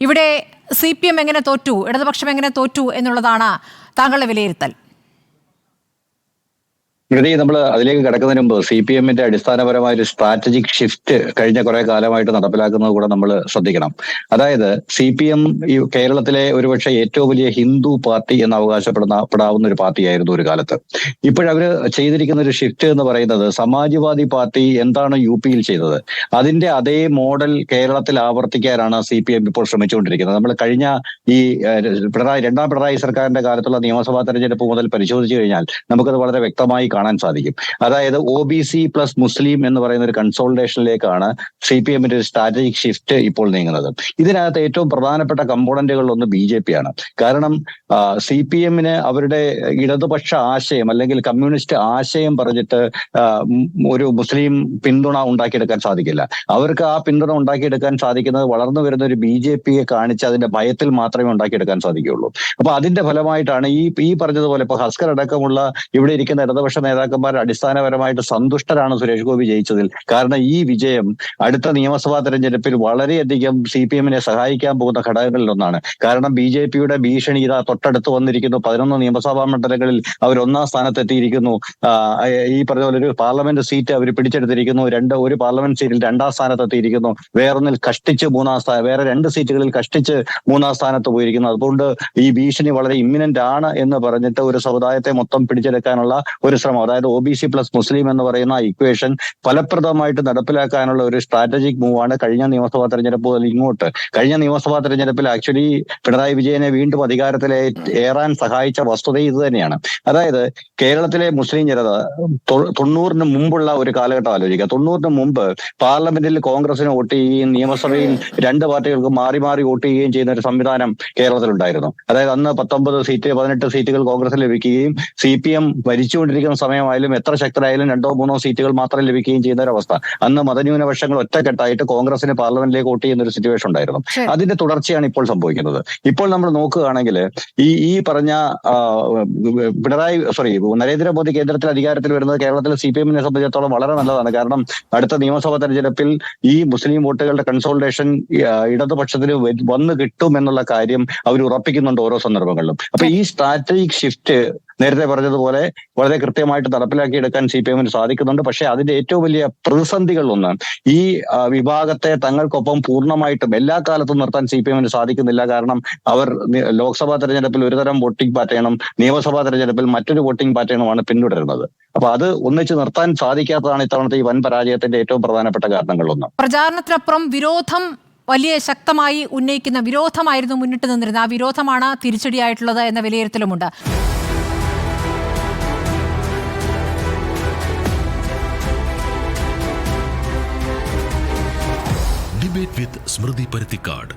ഇവിടെ CPM എങ്ങനെ തോറ്റു, ഇടതുപക്ഷം എങ്ങനെ തോറ്റു എന്നുള്ളതാണ് താങ്കളുടെ വിലയിരുത്തൽ? നമ്മൾ അതിലേക്ക് കിടക്കുന്നതിന് മുമ്പ് CPM-ന്റെ അടിസ്ഥാനപരമായ ഒരു സ്ട്രാറ്റജിക് ഷിഫ്റ്റ് കഴിഞ്ഞ കുറെ കാലമായിട്ട് നടപ്പിലാക്കുന്നത് കൂടെ നമ്മൾ ശ്രദ്ധിക്കണം. അതായത് CPM ഈ കേരളത്തിലെ ഒരുപക്ഷെ ഏറ്റവും വലിയ ഹിന്ദു പാർട്ടി എന്ന് അവകാശപ്പെടാവുന്ന ഒരു പാർട്ടിയായിരുന്നു ഒരു കാലത്ത്. ഇപ്പോഴവര് ചെയ്തിരിക്കുന്ന ഒരു ഷിഫ്റ്റ് എന്ന് പറയുന്നത് സമാജ്വാദി പാർട്ടി എന്താണ് UP-യിൽ ചെയ്തത് അതിന്റെ അതേ മോഡൽ കേരളത്തിൽ ആവർത്തിക്കാനാണ് CPM ഇപ്പോൾ ശ്രമിച്ചുകൊണ്ടിരിക്കുന്നത്. നമ്മൾ കഴിഞ്ഞ ഈ രണ്ടാം പിണറായി സർക്കാരിന്റെ കാലത്തുള്ള നിയമസഭാ തെരഞ്ഞെടുപ്പ് മുതൽ പരിശോധിച്ചു കഴിഞ്ഞാൽ നമുക്കത് വളരെ വ്യക്തമായി കാണാൻ സാധിക്കും. അതായത് OBC പ്ലസ് മുസ്ലിം എന്ന് പറയുന്ന ഒരു കൺസോളിഡേഷനിലേക്കാണ് CPM-ന്റെ ഒരു സ്ട്രാറ്റജിക് ഷിഫ്റ്റ് ഇപ്പോൾ നീങ്ങുന്നത്. ഇതിനകത്ത് ഏറ്റവും പ്രധാനപ്പെട്ട കമ്പോണന്റുകളിലൊന്ന് BJP ആണ്. കാരണം CPM-ന് അവരുടെ ഇടതുപക്ഷ ആശയം അല്ലെങ്കിൽ കമ്മ്യൂണിസ്റ്റ് ആശയം പറഞ്ഞിട്ട് ഒരു മുസ്ലിം പിന്തുണ ഉണ്ടാക്കിയെടുക്കാൻ സാധിക്കില്ല. അവർക്ക് ആ പിന്തുണ ഉണ്ടാക്കിയെടുക്കാൻ സാധിക്കുന്നത് വളർന്നു വരുന്ന ഒരു BJP-യെ കാണിച്ച് അതിന്റെ ഭയത്തിൽ മാത്രമേ ഉണ്ടാക്കിയെടുക്കാൻ സാധിക്കുകയുള്ളൂ. അപ്പൊ അതിന്റെ ഫലമായിട്ടാണ് ഈ പറഞ്ഞതുപോലെ ഇപ്പൊ ഹസ്കർ അടക്കമുള്ള ഇവിടെ ഇരിക്കുന്ന ഇടതുപക്ഷ നേതാക്കന്മാർ അടിസ്ഥാനപരമായിട്ട് സന്തുഷ്ടരാണ് സുരേഷ് ഗോപി ജയിച്ചതിൽ. കാരണം ഈ വിജയം അടുത്ത നിയമസഭാ തെരഞ്ഞെടുപ്പിൽ വളരെയധികം CPM-നെ സഹായിക്കാൻ പോകുന്ന ഘടകങ്ങളിലൊന്നാണ്. കാരണം BJP-യുടെ ഭീഷണി ഇതാ തൊട്ടടുത്ത് വന്നിരിക്കുന്നു. 11 നിയമസഭാ മണ്ഡലങ്ങളിൽ അവർ 1-ാം സ്ഥാനത്തെത്തിയിരിക്കുന്നു. ഈ പറഞ്ഞ പോലെ ഒരു പാർലമെന്റ് സീറ്റ് അവർ പിടിച്ചെടുത്തിരിക്കുന്നു. ഒരു പാർലമെന്റ് സീറ്റിൽ 2-ാം സ്ഥാനത്തെത്തിയിരിക്കുന്നു. വേറൊന്നിൽ കഷ്ടിച്ച് 3-ാം സ്ഥാനം, വേറെ 2 സീറ്റുകളിൽ കഷ്ടിച്ച് 3-ാം സ്ഥാനത്ത് പോയിരിക്കുന്നു. അതുകൊണ്ട് ഈ ഭീഷണി വളരെ ഇമ്മിനന്റ് ആണ് എന്ന് പറഞ്ഞിട്ട് ഒരു സമുദായത്തെ മൊത്തം പിടിച്ചെടുക്കാനുള്ള ഒരു ശ്രമം, അതായത് OBC പ്ലസ് മുസ്ലിം എന്ന് പറയുന്ന ഇക്വേഷൻ ഫലപ്രദമായിട്ട് നടപ്പിലാക്കാനുള്ള ഒരു സ്ട്രാറ്റജിക് മൂവാണ് കഴിഞ്ഞ നിയമസഭാ തെരഞ്ഞെടുപ്പ് മുതൽ ഇങ്ങോട്ട്. കഴിഞ്ഞ നിയമസഭാ തെരഞ്ഞെടുപ്പിൽ ആക്ച്വലി പിണറായി വിജയനെ വീണ്ടും അധികാരത്തിലേറാൻ സഹായിച്ച വസ്തുത ഇത് തന്നെയാണ്. അതായത് കേരളത്തിലെ മുസ്ലിം ജനത 90-ന് മുമ്പുള്ള ഒരു കാലഘട്ടം ആലോചിക്കുക. 90-ന് മുമ്പ് പാർലമെന്റിൽ കോൺഗ്രസിന് വോട്ട് ചെയ്യുകയും നിയമസഭയിൽ 2 പാർട്ടികൾക്ക് മാറി മാറി വോട്ട് ചെയ്യുകയും ചെയ്യുന്ന ഒരു സംവിധാനം കേരളത്തിലുണ്ടായിരുന്നു. അതായത് അന്ന് 18 സീറ്റുകൾ കോൺഗ്രസിന് ലഭിക്കുകയും CPM ഭരിച്ചുകൊണ്ടിരിക്കുന്ന സമയമായാലും എത്ര ശക്തരായാലും 2-3 സീറ്റുകൾ മാത്രം ലഭിക്കുകയും ചെയ്യുന്ന ഒരു അവസ്ഥ. അന്ന് മതന്യൂനപക്ഷങ്ങൾ ഒറ്റക്കെട്ടായിട്ട് കോൺഗ്രസിന് പാർലമെന്റിലേക്ക് വോട്ട് ചെയ്യുന്ന ഒരു സിറ്റുവേഷൻ ഉണ്ടായിരുന്നു. അതിന്റെ തുടർച്ചയാണ് ഇപ്പോൾ സംഭവിക്കുന്നത്. ഇപ്പോൾ നമ്മൾ നോക്കുകയാണെങ്കിൽ ഈ പറഞ്ഞ നരേന്ദ്രമോദി കേന്ദ്രത്തിൽ അധികാരത്തിൽ വരുന്നത് കേരളത്തിലെ CPM-നെ സംബന്ധിച്ചിടത്തോളം വളരെ നല്ലതാണ്. കാരണം അടുത്ത നിയമസഭാ തെരഞ്ഞെടുപ്പിൽ ഈ മുസ്ലിം വോട്ടുകളുടെ കൺസോളിഡേഷൻ ഇടതുപക്ഷത്തിന് വന്നു കിട്ടും എന്നുള്ള കാര്യം അവർ ഉറപ്പിക്കുന്നുണ്ട് ഓരോ സന്ദർഭങ്ങളിലും. അപ്പൊ ഈ സ്ട്രാറ്റജിക് ഷിഫ്റ്റ് നേരത്തെ പറഞ്ഞതുപോലെ വളരെ കൃത്യമായിട്ട് നടപ്പിലാക്കിയെടുക്കാൻ CPM-ന് സാധിക്കുന്നുണ്ട്. പക്ഷേ അതിന്റെ ഏറ്റവും വലിയ പ്രതിസന്ധികളിലൊന്ന് ഈ വിഭാഗത്തെ തങ്ങൾക്കൊപ്പം പൂർണ്ണമായിട്ടും എല്ലാ കാലത്തും നിർത്താൻ CPM-ന് സാധിക്കുന്നില്ല. കാരണം അവർ ലോക്സഭാ തെരഞ്ഞെടുപ്പിൽ ഒരുതരം വോട്ടിംഗ് പാറ്റേണും നിയമസഭാ തെരഞ്ഞെടുപ്പിൽ മറ്റൊരു വോട്ടിംഗ് പാറ്റേണുമാണ് പിന്തുടരുന്നത്. അപ്പൊ അത് ഒന്നിച്ച് നിർത്താൻ സാധിക്കാത്തതാണ് ഇത്തവണത്തെ ഈ വൻ പരാജയത്തിന്റെ ഏറ്റവും പ്രധാനപ്പെട്ട കാരണങ്ങളിലൊന്ന്. പ്രചാരണത്തിനപ്പുറം വിരോധം വലിയ ശക്തമായി ഉന്നയിക്കുന്ന വിരോധമായിരുന്നു മുന്നിട്ട് നിന്നിരുന്നത്. ആ വിരോധമാണ് തിരിച്ചടിയായിട്ടുള്ളത് എന്ന വിലയിരുത്തലുമുണ്ട്. Debate with Smriti Parithikad.